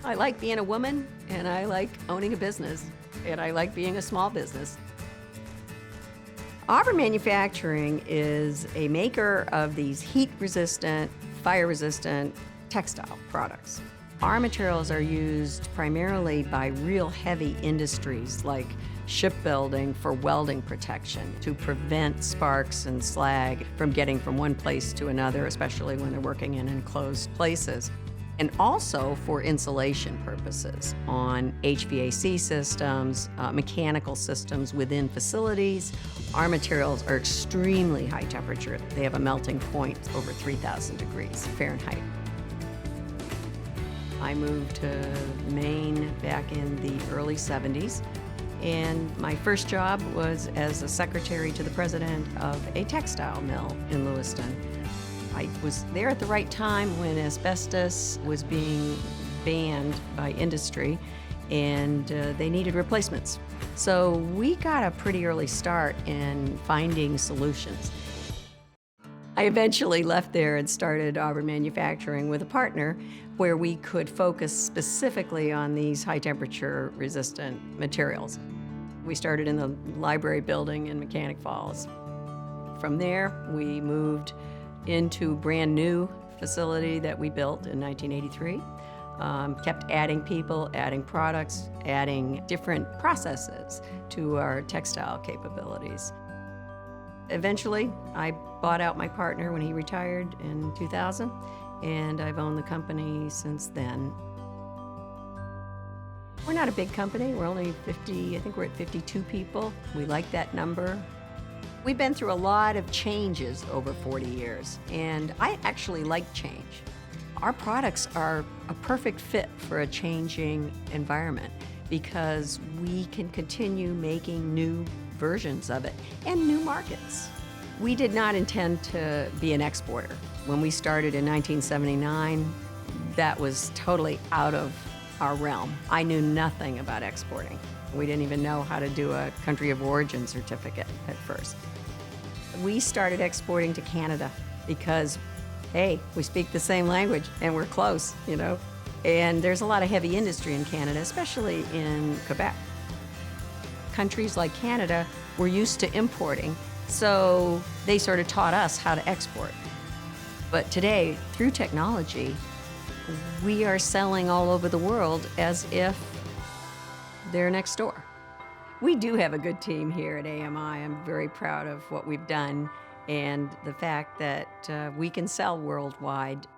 I like being a woman, and I like owning a business, and I like being a small business. Auburn Manufacturing is a maker of these heat-resistant, fire-resistant textile products. Our materials are used primarily by real heavy industries like shipbuilding for welding protection to prevent sparks and slag from getting from one place to another, especially when they're working in enclosed places. And also for insulation purposes on HVAC systems, mechanical systems within facilities. Our materials are extremely high temperature. They have a melting point over 3,000 degrees Fahrenheit. I moved to Maine back in the early 70s, and my first job was as a secretary to the president of a textile mill in Lewiston. I was there at the right time when asbestos was being banned by industry, and they needed replacements. So we got a pretty early start in finding solutions. I eventually left there and started Auburn Manufacturing with a partner where we could focus specifically on these high-temperature resistant materials. We started in the library building in Mechanic Falls. From there, we moved into a brand new facility that we built in 1983. Kept adding people, adding products, adding different processes to our textile capabilities. Eventually, I bought out my partner when he retired in 2000, and I've owned the company since then. We're not a big company. We're only 50, I think we're at 52 people. We like that number. We've been through a lot of changes over 40 years, and I actually like change. Our products are a perfect fit for a changing environment because we can continue making new versions of it and new markets. We did not intend to be an exporter. When we started in 1979, that was totally out of our realm. I knew nothing about exporting. We didn't even know how to do a country of origin certificate at first. We started exporting to Canada because, hey, we speak the same language and we're close, you know? And there's a lot of heavy industry in Canada, especially in Quebec. Countries like Canada were used to importing, so they sort of taught us how to export. But today, through technology, we are selling all over the world as if they're next door. We do have a good team here at AMI. I'm very proud of what we've done and the fact that we can sell worldwide.